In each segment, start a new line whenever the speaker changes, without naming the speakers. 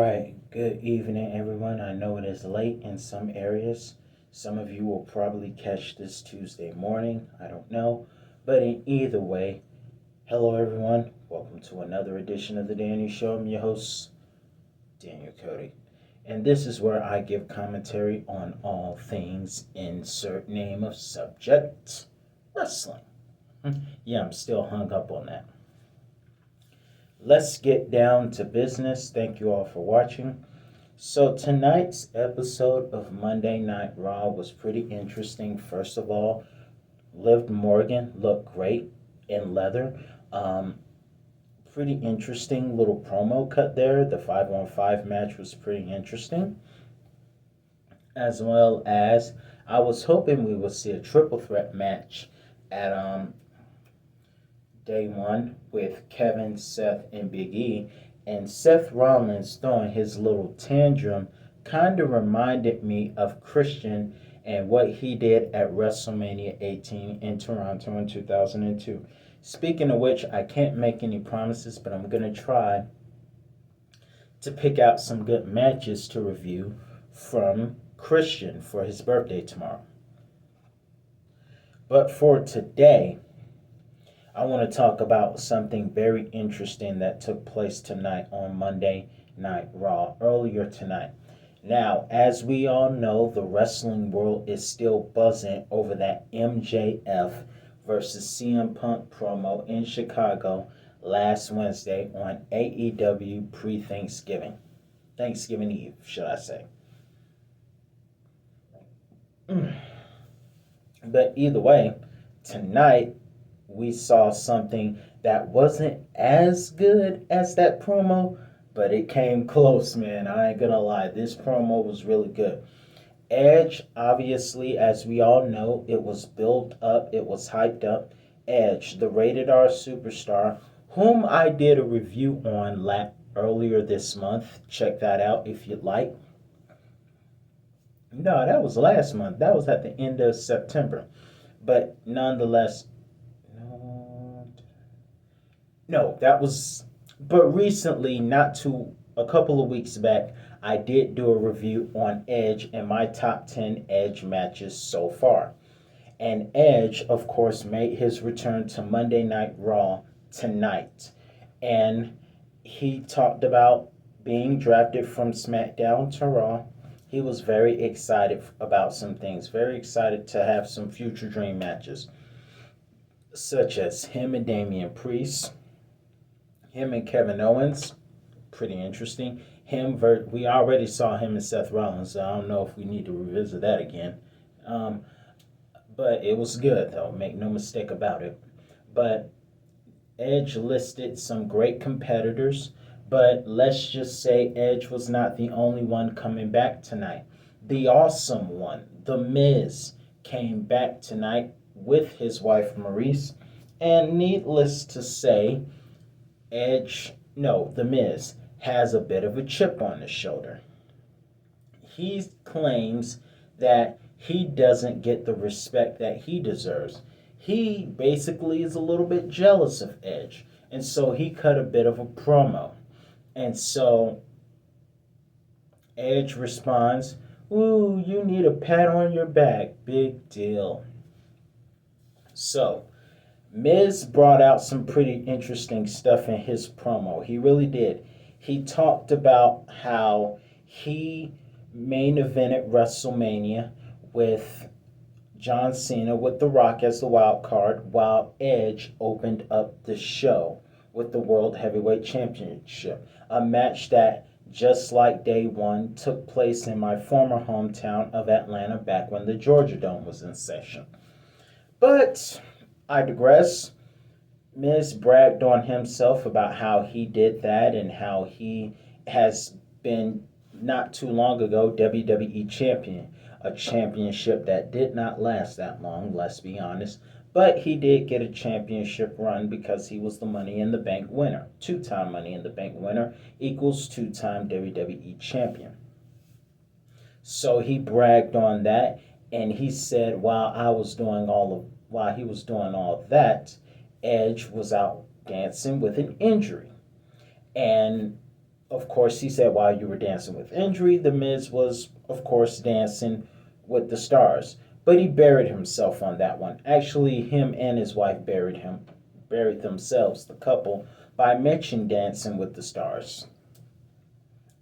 right, good evening, everyone. I know it is late in some areas. Some of you will probably catch this Tuesday morning. I don't know. But in either way, hello, everyone. Welcome to another edition of The Daniel Show. I'm your host, Daniel Cody. And this is where I give commentary on all things, insert name of subject, wrestling. Yeah, I'm still hung up on that. Let's get down to business. Thank you all for watching. So tonight's episode of Monday Night Raw was pretty interesting. First of all, Liv Morgan looked great in leather. Um, Pretty interesting little promo cut there. The 5-on-5 match was pretty interesting. As well as I was hoping we would see a triple threat match at day one with Kevin, Seth, and Big E. And Seth Rollins throwing his little tantrum kind of reminded me of Christian and what he did at WrestleMania 18 in Toronto in 2002. Speaking of which, I can't make any promises, but I'm going to try to pick out some good matches to review from Christian for his birthday tomorrow. But for today, I want to talk about something very interesting that took place tonight on Monday Night Raw, earlier tonight. Now, as we all know, the wrestling world is still buzzing over that MJF versus CM Punk promo in Chicago last Wednesday on AEW pre Thanksgiving. Thanksgiving Eve, should I say. But either way, tonight we saw something that wasn't as good as that promo, but it came close, man. I ain't gonna lie. This promo was really good. Edge, obviously, as we all know, it was built up, it was hyped up. Edge, the rated R superstar, whom I did a review on earlier this month. Check that out if you'd like. No, that was last month. That was at the end of September. But nonetheless, no, no, that was. But recently, not too a couple of weeks back, I did do a review on Edge and my top 10 Edge matches so far. And Edge, of course, made his return to Monday Night Raw tonight. And he talked about being drafted from SmackDown to Raw. He was very excited about some things, very excited to have some future dream matches, such as him and Damian Priest, him and Kevin Owens, pretty interesting. We already saw him and Seth Rollins, so I don't know if we need to revisit that again. Um, but it was good, though, make no mistake about it. But Edge listed some great competitors, but let's just say Edge was not the only one coming back tonight. The awesome one, The Miz, came back tonight with his wife Maurice, and needless to say, The Miz, has a bit of a chip on his shoulder. He claims that he doesn't get the respect that he deserves. He basically is a little bit jealous of Edge, and so he cut a bit of a promo. And so Edge responds, "Ooh, you need a pat on your back. Big deal." So Miz brought out some pretty interesting stuff in his promo. He really did. He talked about how he main evented WrestleMania with John Cena with The Rock as the wild card, while Edge opened up the show with the World Heavyweight Championship. A match that, just like day one, took place in my former hometown of Atlanta back when the Georgia Dome was in session. But I digress. Miz bragged on himself about how he did that and how he has been, not too long ago, WWE champion. A championship that did not last that long, let's be honest. But he did get a championship run because he was the Money in the Bank winner. Two-time Money in the Bank winner equals two-time WWE champion. So he bragged on that, and he said while he was doing all of that, Edge was out dancing with an injury. And Of course, he said while you were dancing with injury, The Miz was, of course, dancing with the stars. But he buried himself on that one. Actually, him and his wife buried themselves, the couple, by mentioning Dancing with the Stars.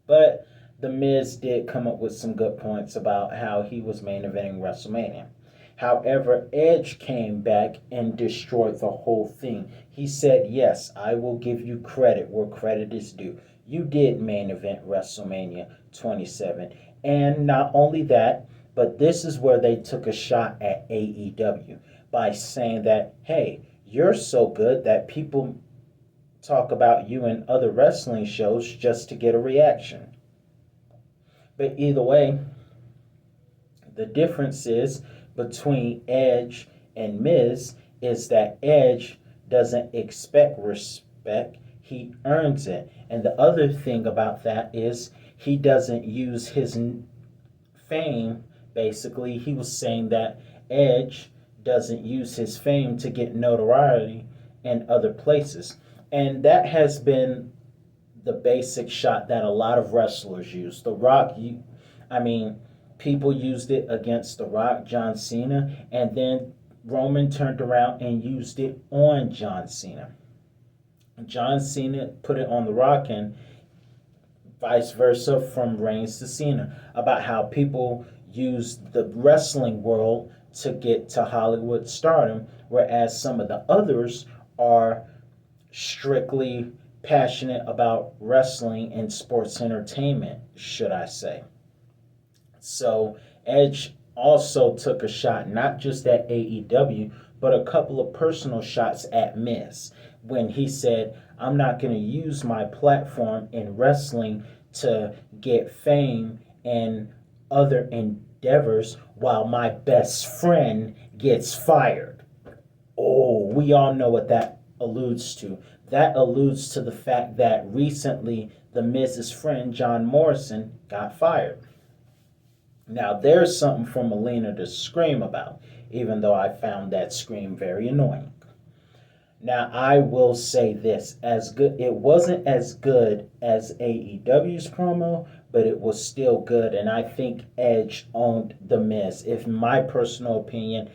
But The Miz did come up with some good points about how he was main eventing WrestleMania. However, Edge came back and destroyed the whole thing. He said, yes, I will give you credit where credit is due. You did main event WrestleMania 27. And not only that, but this is where they took a shot at AEW by saying that, hey, you're so good that people talk about you in other wrestling shows just to get a reaction. But either way, the difference is between Edge and Miz is that Edge doesn't expect respect, he earns it. And the other thing about that is he doesn't use his fame. Basically, he was saying that Edge doesn't use his fame to get notoriety in other places. And that has been the basic shot that a lot of wrestlers use. The Rock, I mean, people used it against The Rock, John Cena, and then Roman turned around and used it on John Cena. John Cena put it on The Rock, and vice versa from Reigns to Cena, about how people use the wrestling world to get to Hollywood stardom, whereas some of the others are strictly passionate about wrestling and sports entertainment, should I say. So Edge also took a shot not just at AEW, but a couple of personal shots at Miz when he said, I'm not going to use my platform in wrestling to get fame and other endeavors while my best friend gets fired. Oh, we all know what that alludes to. That alludes to the fact that recently the Miz's friend John Morrison got fired. Now, there's something for Melina to scream about, even though I found that scream very annoying. Now, I will say this, as good it wasn't as good as AEW's promo, but it was still good, and I think Edge owned the Miz. If my personal opinion,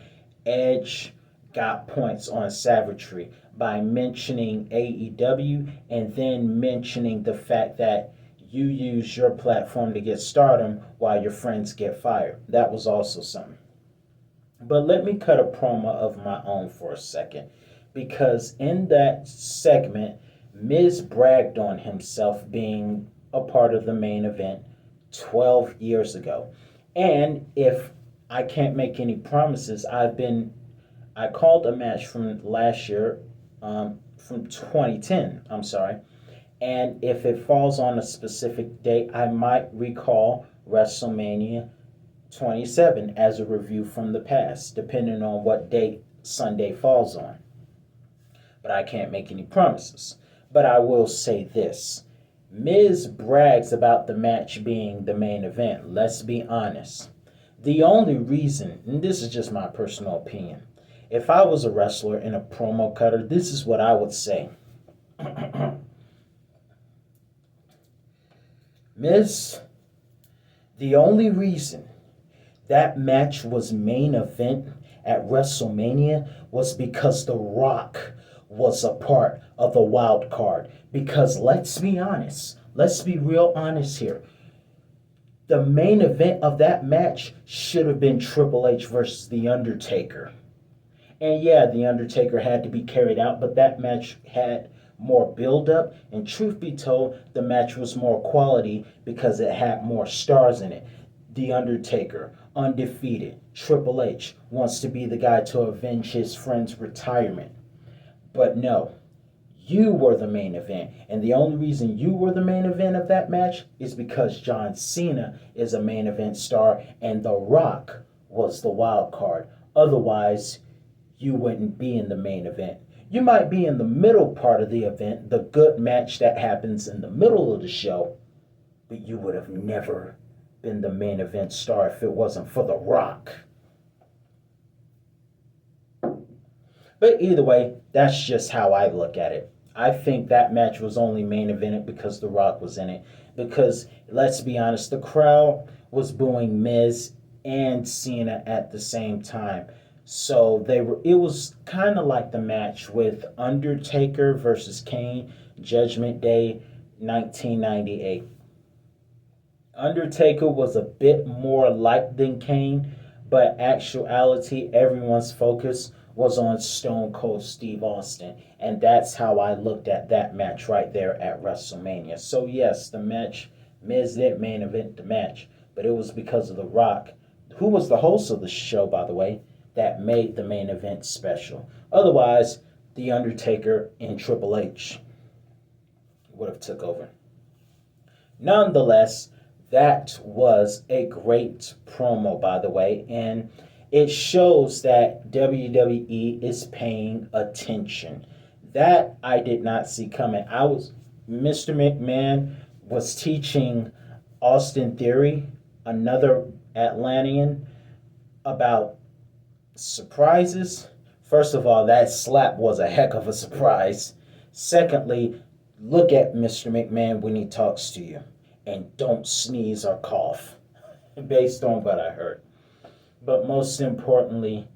Edge got points on savagery by mentioning AEW and then mentioning the fact that you use your platform to get stardom while your friends get fired. That was also something. But let me cut a promo of my own for a second, because in that segment, Miz bragged on himself being a part of the main event 12 years ago. And if I can't make any promises, I called a match from last year, from 2010, I'm sorry. And if it falls on a specific date, I might recall WrestleMania 27 as a review from the past, depending on what date Sunday falls on. But I can't make any promises. But I will say this: Miz brags about the match being the main event. Let's be honest. The only reason, and this is just my personal opinion, if I was a wrestler and a promo cutter, this is what I would say. Miz, the only reason that match was main event at WrestleMania was because The Rock was a part of the wild card. Because let's be honest, let's be real honest here. The main event of that match should have been Triple H versus The Undertaker. And yeah, The Undertaker had to be carried out, but that match had more build up, and truth be told, the match was more quality because it had more stars in it. The Undertaker, undefeated. Triple H wants to be the guy to avenge his friend's retirement. But no, you were the main event. And the only reason you were the main event of that match is because John Cena is a main event star and The Rock was the wild card. Otherwise, you wouldn't be in the main event. You might be in the middle part of the event, the good match that happens in the middle of the show, but you would have never been the main event star if it wasn't for The Rock. But either way, that's just how I look at it. I think that match was only main evented because The Rock was in it. Because let's be honest, the crowd was booing Miz and Cena at the same time. So they were. It was kind of like the match with Undertaker versus Kane, Judgment Day, 1998. Undertaker was a bit more liked than Kane, but actuality, everyone's focus was on Stone Cold Steve Austin. And that's how I looked at that match right there at WrestleMania. So, yes, the match, Miz did main event the match, but it was because of The Rock, who was the host of the show, by the way, that made the main event special. Otherwise, The Undertaker and Triple H would have took over. Nonetheless, that was a great promo, by the way, and it shows that WWE is paying attention. That I did not see coming. Mr. McMahon was teaching Austin Theory, another Atlantean, about surprises. First of all, that slap was a heck of a surprise. Secondly, look at Mr. McMahon when he talks to you and don't sneeze or cough, based on what I heard. But most importantly,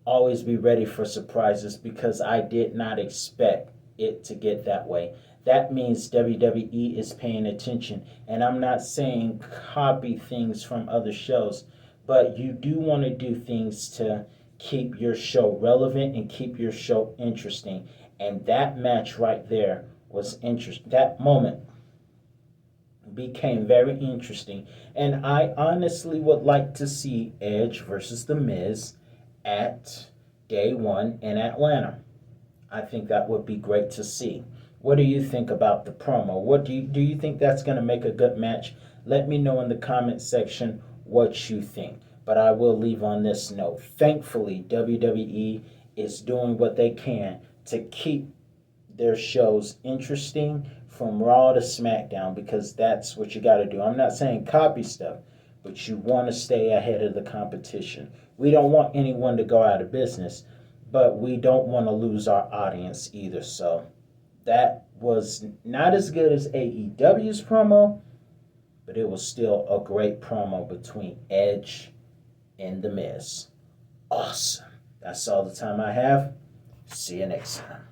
always be ready for surprises because I did not expect it to get that way. That means WWE is paying attention. And I'm not saying copy things from other shows, but you do want to do things to keep your show relevant and keep your show interesting. And that match right there was interesting. That moment became very interesting. And I honestly would like to see Edge versus The Miz at day one in Atlanta. I think that would be great to see. What do you think about the promo? What do you think that's going to make a good match? Let me know in the comment section what you think. But I will leave on this note. Thankfully, WWE is doing what they can to keep their shows interesting from Raw to SmackDown because that's what you got to do. I'm not saying copy stuff, but you want to stay ahead of the competition. We don't want anyone to go out of business, but we don't want to lose our audience either. So that was not as good as AEW's promo, but it was still a great promo between Edge and The Miz. Awesome. That's all the time I have. See you next time.